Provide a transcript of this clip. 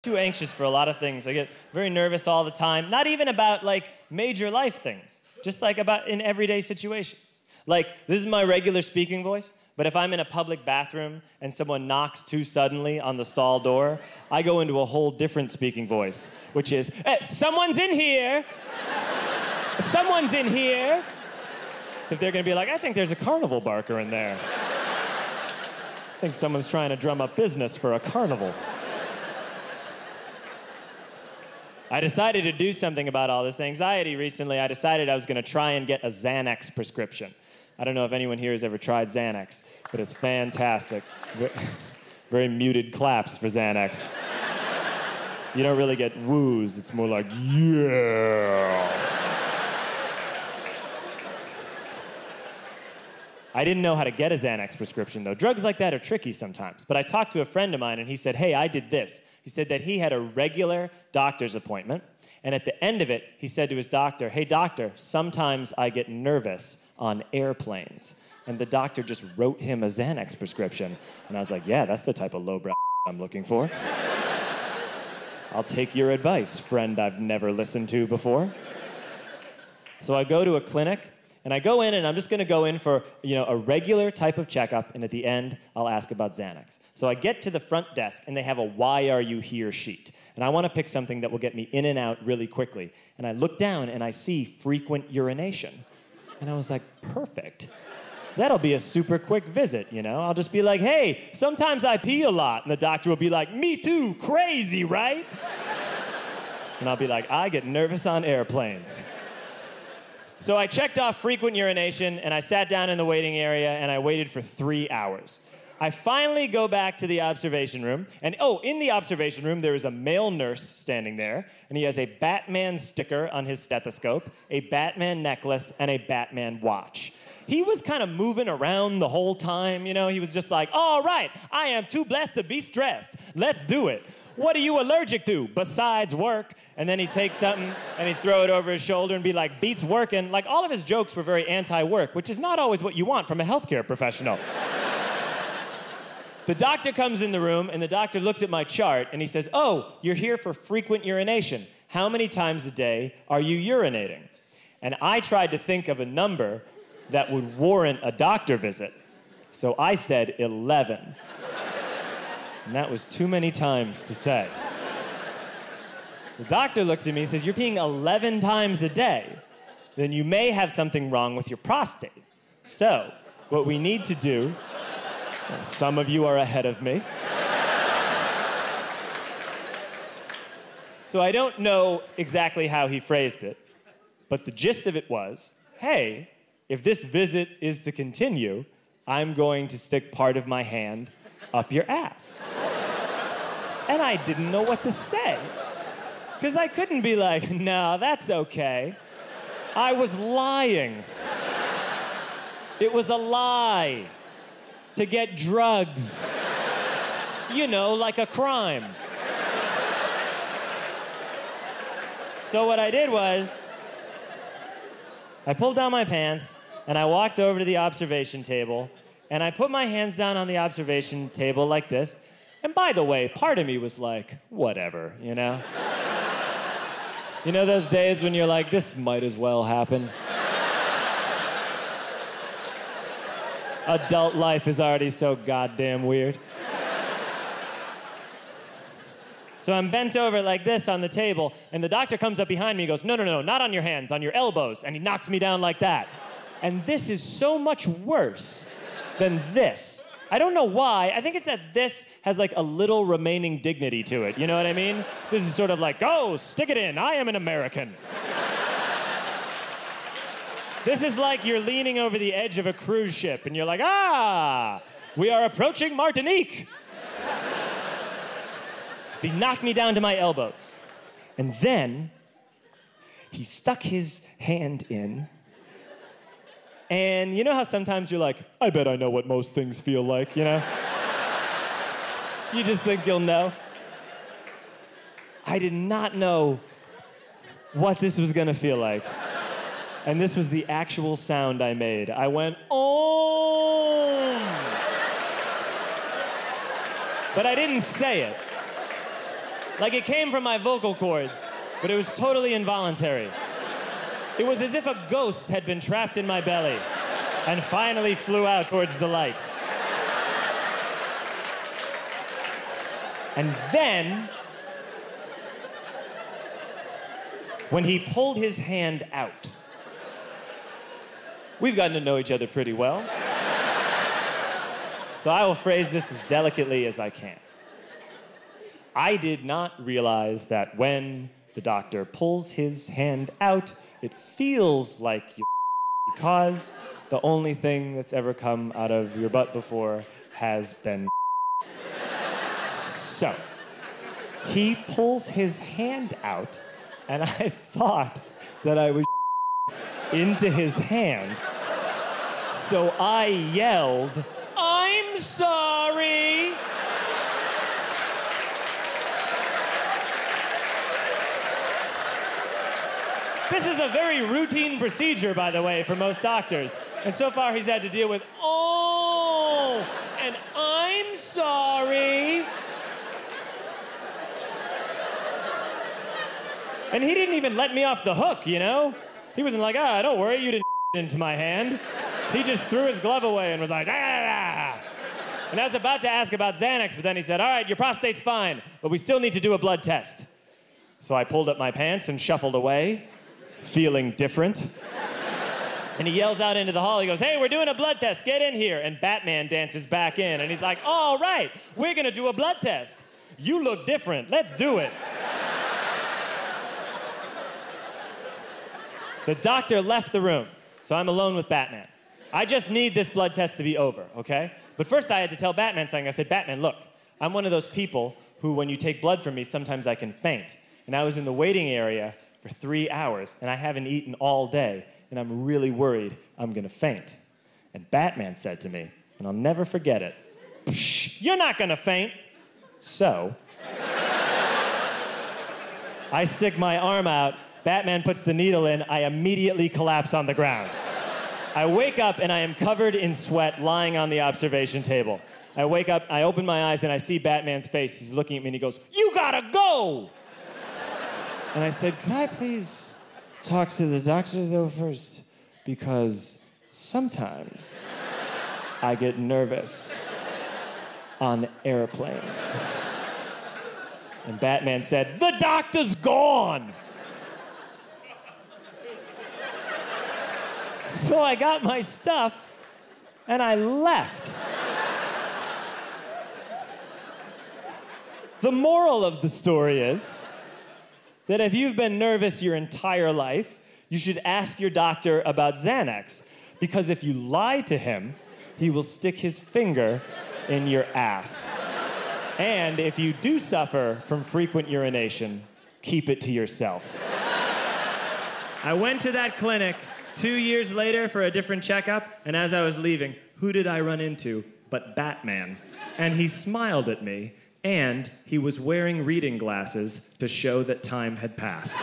too anxious for a lot of things. I get very nervous all the time. Not even about like major life things, just like about in everyday situations. Like, this is my regular speaking voice, but if I'm in a public bathroom and someone knocks too suddenly on the stall door, I go into a whole different speaking voice, which is, hey, someone's in here! Someone's in here! So if they're gonna be like, I think there's a carnival barker in there. I think someone's trying to drum up business for a carnival. I decided to do something about all this anxiety recently. I decided I was gonna try and get a Xanax prescription. I don't know if anyone here has ever tried Xanax, but it's fantastic. Very muted claps for Xanax. You don't really get woos, it's more like, yeah. I didn't know how to get a Xanax prescription, though. Drugs like that are tricky sometimes. But I talked to a friend of mine, and he said, hey, I did this. He said that he had a regular doctor's appointment, and at the end of it, he said to his doctor, hey, doctor, sometimes I get nervous on airplanes. And the doctor just wrote him a Xanax prescription. And I was like, yeah, that's the type of lowbrow I'm looking for. I'll take your advice, friend I've never listened to before. So I go to a clinic, and I go in, and I'm just gonna go in for, a regular type of checkup, and at the end, I'll ask about Xanax. So I get to the front desk, and they have a why are you here sheet. And I wanna pick something that will get me in and out really quickly. And I look down, and I see frequent urination. And I was like, perfect. That'll be a super quick visit, I'll just be like, hey, sometimes I pee a lot. And the doctor will be like, me too, crazy, right? And I'll be like, I get nervous on airplanes. So I checked off frequent urination, and I sat down in the waiting area, and I waited for 3 hours. I finally go back to the observation room, and in the observation room, there is a male nurse standing there, and he has a Batman sticker on his stethoscope, a Batman necklace, and a Batman watch. He was kind of moving around the whole time, he was just like, all right, I am too blessed to be stressed. Let's do it. What are you allergic to besides work? And then he'd take something and he'd throw it over his shoulder and be like, beats working. Like, all of his jokes were very anti-work, which is not always what you want from a healthcare professional. The doctor comes in the room, and the doctor looks at my chart, and he says, oh, you're here for frequent urination. How many times a day are you urinating? And I tried to think of a number that would warrant a doctor visit. So I said 11. And that was too many times to say. The doctor looks at me and says, you're peeing 11 times a day. Then you may have something wrong with your prostate. So, what we need to do, some of you are ahead of me. So I don't know exactly how he phrased it, but the gist of it was, hey, if this visit is to continue, I'm going to stick part of my hand up your ass. And I didn't know what to say. Because I couldn't be like, no, that's okay. I was lying. It was a lie to get drugs. Like a crime. So what I did was, I pulled down my pants, and I walked over to the observation table, and I put my hands down on the observation table like this. And by the way, part of me was like, whatever, those days when you're like, this might as well happen. Adult life is already so goddamn weird. So I'm bent over like this on the table, and the doctor comes up behind me and goes, no, not on your hands, on your elbows. And he knocks me down like that. And this is so much worse than this. I don't know why. I think it's that this has like a little remaining dignity to it. You know what I mean? This is sort of like, go, stick it in. I am an American. This is like you're leaning over the edge of a cruise ship, and you're like, we are approaching Martinique. He knocked me down to my elbows. And then he stuck his hand in. And you know how sometimes you're like, I bet I know what most things feel like, You just think you'll know. I did not know what this was gonna feel like. And this was the actual sound I made. I went, oh. But I didn't say it. Like it came from my vocal cords, but it was totally involuntary. It was as if a ghost had been trapped in my belly and finally flew out towards the light. And then, when he pulled his hand out, we've gotten to know each other pretty well. So I will phrase this as delicately as I can. I did not realize that when the doctor pulls his hand out, it feels like you because the only thing that's ever come out of your butt before has been So, he pulls his hand out, and I thought that I was into his hand. So I yelled, "I'm sorry!" This is a very routine procedure, by the way, for most doctors. And so far, he's had to deal with, "Oh, and I'm sorry." And he didn't even let me off the hook, you know? He wasn't like, don't worry, you didn't into my hand. He just threw his glove away and was like, ah. And I was about to ask about Xanax, but then he said, all right, your prostate's fine, but we still need to do a blood test. So I pulled up my pants and shuffled away, feeling different. And he yells out into the hall, he goes, "Hey, we're doing a blood test, get in here." And Batman dances back in, and he's like, all right, we're gonna do a blood test. You look different, let's do it. The doctor left the room, so I'm alone with Batman. I just need this blood test to be over, okay? But first I had to tell Batman something. I said, "Batman, look, I'm one of those people who, when you take blood from me, sometimes I can faint. And I was in the waiting area for 3 hours, and I haven't eaten all day, and I'm really worried I'm gonna faint." And Batman said to me, and I'll never forget it, "Psh, you're not gonna faint." So, I stick my arm out, Batman puts the needle in, I immediately collapse on the ground. I wake up and I am covered in sweat lying on the observation table. I wake up, I open my eyes and I see Batman's face. He's looking at me and he goes, "You gotta go!" And I said, "Could I please talk to the doctor though first? Because sometimes I get nervous on airplanes." And Batman said, "The doctor's gone!" So I got my stuff and I left. The moral of the story is that if you've been nervous your entire life, you should ask your doctor about Xanax, because if you lie to him, he will stick his finger in your ass. And if you do suffer from frequent urination, keep it to yourself. I went to that clinic 2 years later for a different checkup, and as I was leaving, who did I run into but Batman? And he smiled at me, and he was wearing reading glasses to show that time had passed.